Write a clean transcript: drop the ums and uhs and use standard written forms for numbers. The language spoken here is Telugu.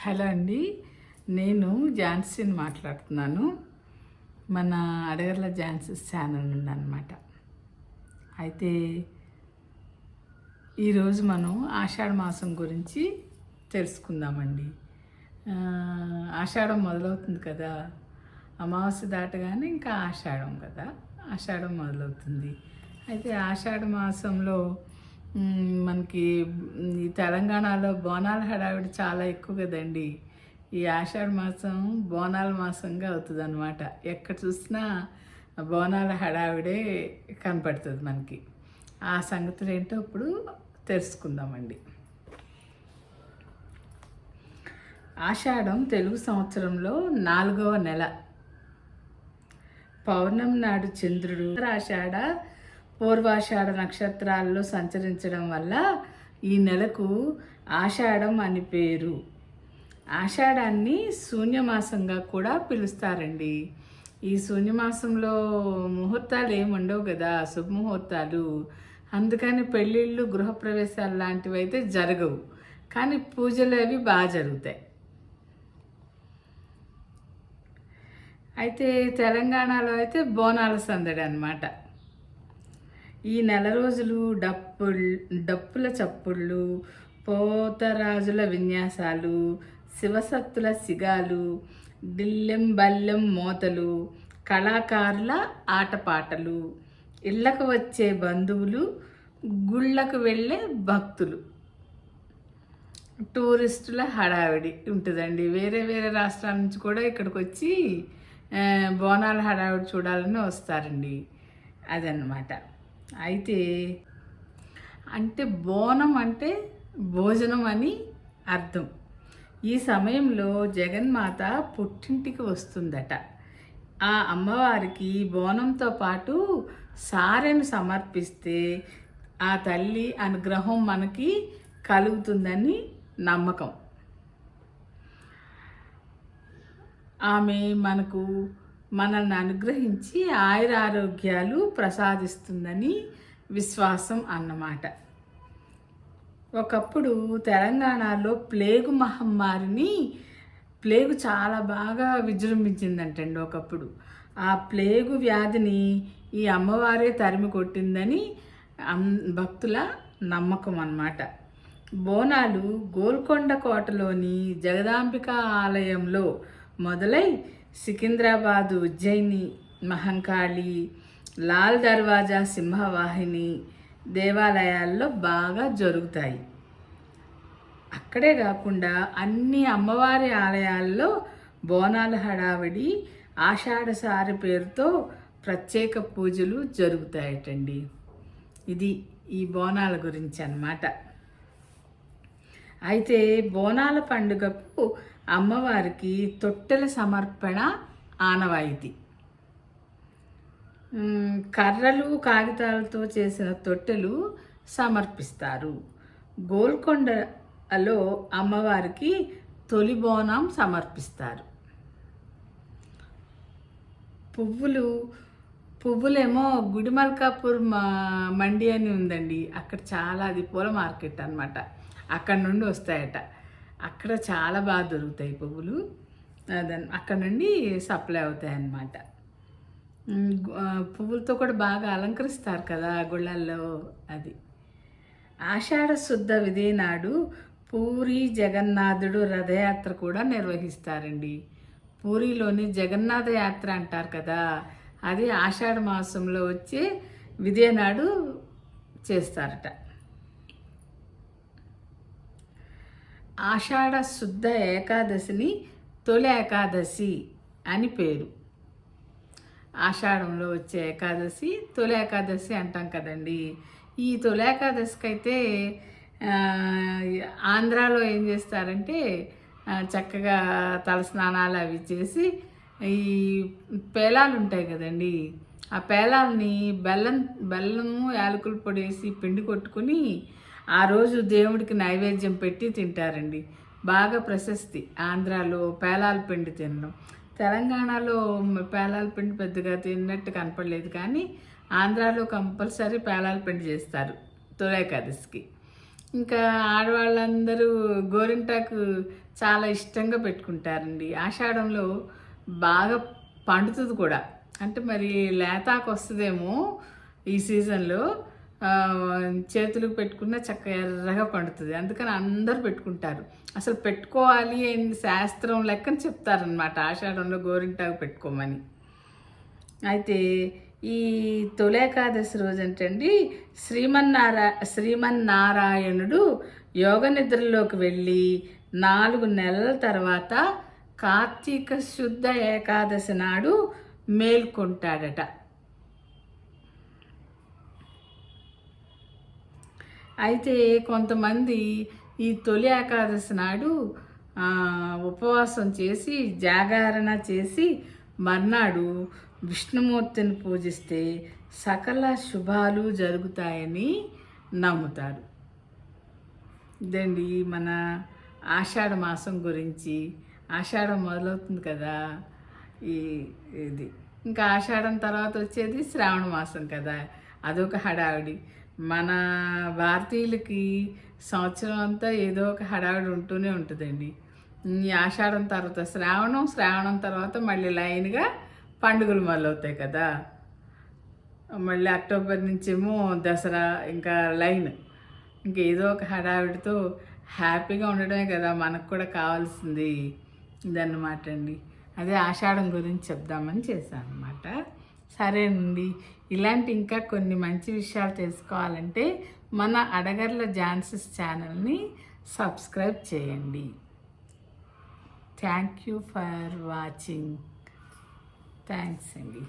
హలో అండి, నేను ఝాన్సీని మాట్లాడుతున్నాను. మన అడగర్ల ఝాన్సీ ఛానల్ నుండి అనమాట. అయితే ఈరోజు మనం ఆషాఢ మాసం గురించి తెలుసుకుందామండి. ఆషాఢం మొదలవుతుంది కదా, అమావాస్య దాటగానే ఇంకా ఆషాఢం కదా, ఆషాఢం మొదలవుతుంది. అయితే ఆషాఢ మాసంలో మనకి ఈ తెలంగాణలో బోనాల హడావిడి చాలా ఎక్కువ కదండి. ఈ ఆషాఢ మాసం బోనాల మాసంగా అవుతుంది అనమాట. ఎక్కడ చూసినా బోనాల హడావిడే కనపడుతుంది మనకి. ఆ సంగతులు ఏంటో ఇప్పుడు తెలుసుకుందామండి. ఆషాఢం తెలుగు సంవత్సరంలో 4వ నెల. పౌర్ణమి నాడు చంద్రుడు ఆషాఢ పూర్వాషాఢ నక్షత్రాల్లో సంచరించడం వల్ల ఈ నెలకు ఆషాఢం అని పేరు. ఆషాఢాన్ని శూన్యమాసంగా కూడా పిలుస్తారండి. ఈ శూన్యమాసంలో ముహూర్తాలు ఏమి ఉండవు కదా, శుభముహూర్తాలు. అందుకని పెళ్ళిళ్ళు గృహప్రవేశాలు లాంటివి అయితే జరగవు, కానీ పూజలు అవి బాగా జరుగుతాయి. అయితే తెలంగాణలో అయితే బోనాల సందడి అన్నమాట. ఈ నెల రోజులు డప్పుల చప్పుళ్ళు, పోతరాజుల విన్యాసాలు, శివసత్తుల సిగాలు, డిల్లెం బల్లెం మోతలు, కళాకారుల ఆటపాటలు, ఇళ్లకు వచ్చే బంధువులు, గుళ్ళకు వెళ్ళే భక్తులు, టూరిస్టుల హడావిడి ఉంటుందండి. వేరే వేరే రాష్ట్రాల నుంచి కూడా ఇక్కడికి వచ్చి బోనాల హడావిడి చూడాలని వస్తారండి. అదన్నమాట. అయితే బోనం అంటే భోజనం అని అర్థం. ఈ సమయంలో జగన్మాత పుట్టింటికి వస్తుందట. ఆ అమ్మవారికి బోనంతో పాటు సారెను సమర్పిస్తే ఆ తల్లి అనుగ్రహం మనకి కలుగుతుందని నమ్మకం. ఆమె మనల్ని అనుగ్రహించి ఆయురారోగ్యాలు ప్రసాదిస్తుందని విశ్వాసం అన్నమాట. ఒకప్పుడు తెలంగాణలో ప్లేగు చాలా బాగా విజృంభించిందంటండి ఒకప్పుడు. ఆ ప్లేగు వ్యాధిని ఈ అమ్మవారే తరిమి కొట్టిందని భక్తుల నమ్మకం అన్నమాట. బోనాలు గోల్కొండ కోటలోని జగదాంబిక ఆలయంలో మొదలై సికింద్రాబాదు, ఉజ్జయిని, మహంకాళి, లాల్ దర్వాజా, సింహవాహిని దేవాలయాల్లో బాగా జరుగుతాయి. అక్కడే కాకుండా అన్ని అమ్మవారి ఆలయాల్లో బోనాల హడావిడి ఆషాఢసారి పేరుతో ప్రత్యేక పూజలు జరుగుతాయటండి. ఇది ఈ బోనాల గురించి అన్నమాట. అయితే బోనాల పండుగకు అమ్మవారికి తొట్టెల సమర్పణ ఆనవాయితీ. కర్రలు, కాగితాలతో చేసిన తొట్టెలు సమర్పిస్తారు. గోల్కొండలో అమ్మవారికి తొలి బోనం సమర్పిస్తారు. పువ్వులేమో గుడిమల్కాపూర్ మండి అని ఉందండి. అక్కడ చాలా, అది పూల మార్కెట్ అన్నమాట. అక్కడ నుండి వస్తాయట. అక్కడ చాలా బాగా దొరుకుతాయి పువ్వులు. అక్కడ నుండి సప్లై అవుతాయి అన్నమాట. పువ్వులతో కూడా బాగా అలంకరిస్తారు కదా గుళ్ళల్లో. అది ఆషాఢ శుద్ధ విధి నాడు పూరి జగన్నాథుడు రథయాత్ర కూడా నిర్వహిస్తారండి. పూరిలోని జగన్నాథ యాత్ర అంటారు కదా, అది ఆషాఢ మాసంలో వచ్చే విధి నాడు చేస్తారట. ఆషాఢ శుద్ధ ఏకాదశిని తొలి ఏకాదశి అని పేరు. ఆషాఢంలో వచ్చే ఏకాదశి తొలి ఏకాదశి అంటాం కదండి. ఈ తొలి ఏకాదశికి అయితే ఆంధ్రాలో ఏం చేస్తారంటే చక్కగా తలస్నానాలు అవి చేసి ఈ పేలాలు ఉంటాయి కదండి, ఆ పేలాలని బెల్లము యాలకుల పొడి వేసి పిండి కొట్టుకుని ఆ రోజు దేవుడికి నైవేద్యం పెట్టి తింటారండి. బాగా ప్రశస్తి ఆంధ్రాలో పేలాల పిండి తినడం. తెలంగాణలో పేలాల పిండి పెద్దగా తిన్నట్టు కనపడలేదు, కానీ ఆంధ్రాలో కంపల్సరీ పేలాల పిండి చేస్తారు తొలి ఏకాదశికి. ఇంకా ఆడవాళ్ళందరూ గోరింటాకు చాలా ఇష్టంగా పెట్టుకుంటారండి. ఆషాఢంలో బాగా పండుతుంది కూడా. అంటే మరి లేతాకు వస్తుందేమో ఈ సీజన్లో. చేతులకు పెట్టుకున్న చక్కగా ఎర్రగా పండుతుంది. అందుకని అందరూ పెట్టుకుంటారు. అసలు పెట్టుకోవాలి అని శాస్త్రం లెక్కని చెప్తారనమాట ఆషాఢంలో గోరింటాకు పెట్టుకోమని. అయితే ఈ తొలి ఏకాదశి రోజంటండి శ్రీమన్నారాయణుడు యోగ నిద్రలోకి వెళ్ళి 4 నెలల తర్వాత కార్తీక శుద్ధ ఏకాదశి నాడు మేల్కొంటాడట. అయితే కొంతమంది ఈ తొలి ఏకాదశి నాడు ఉపవాసం చేసి జాగరణ చేసి మర్నాడు విష్ణుమూర్తిని పూజిస్తే సకల శుభాలు జరుగుతాయని నమ్ముతారు. ఇదండి మన ఆషాఢ మాసం గురించి. ఆషాఢం మొదలవుతుంది కదా ఇది. ఇంకా ఆషాఢం తర్వాత వచ్చేది శ్రావణ మాసం కదా, అదొక హడావిడి. మన భారతీయులకి సంవత్సరం అంతా ఏదో ఒక హడావిడి ఉంటూనే ఉంటుందండి. ఈ ఆషాఢం తర్వాత శ్రావణం తర్వాత మళ్ళీ లైన్గా పండుగలు మొదలవుతాయి కదా. మళ్ళీ అక్టోబర్ నుంచేమో దసరా, ఇంకా లైన్. ఇంకా ఏదో ఒక హడావిడితో హ్యాపీగా ఉండడమే కదా మనకు కూడా కావాల్సింది. ఇదన్నమాట అండి. అదే ఆషాఢం గురించి చెప్దామని చేశాను అనమాట. సరేనండి, ఇలాంటి ఇంకా కొన్ని మంచి విషయాలు తెలుసుకోవాలంటే మన అడగర్ల ఝాన్సీస్ ఛానల్ని సబ్స్క్రైబ్ చేయండి. Thank you for watching. Thanks అండి.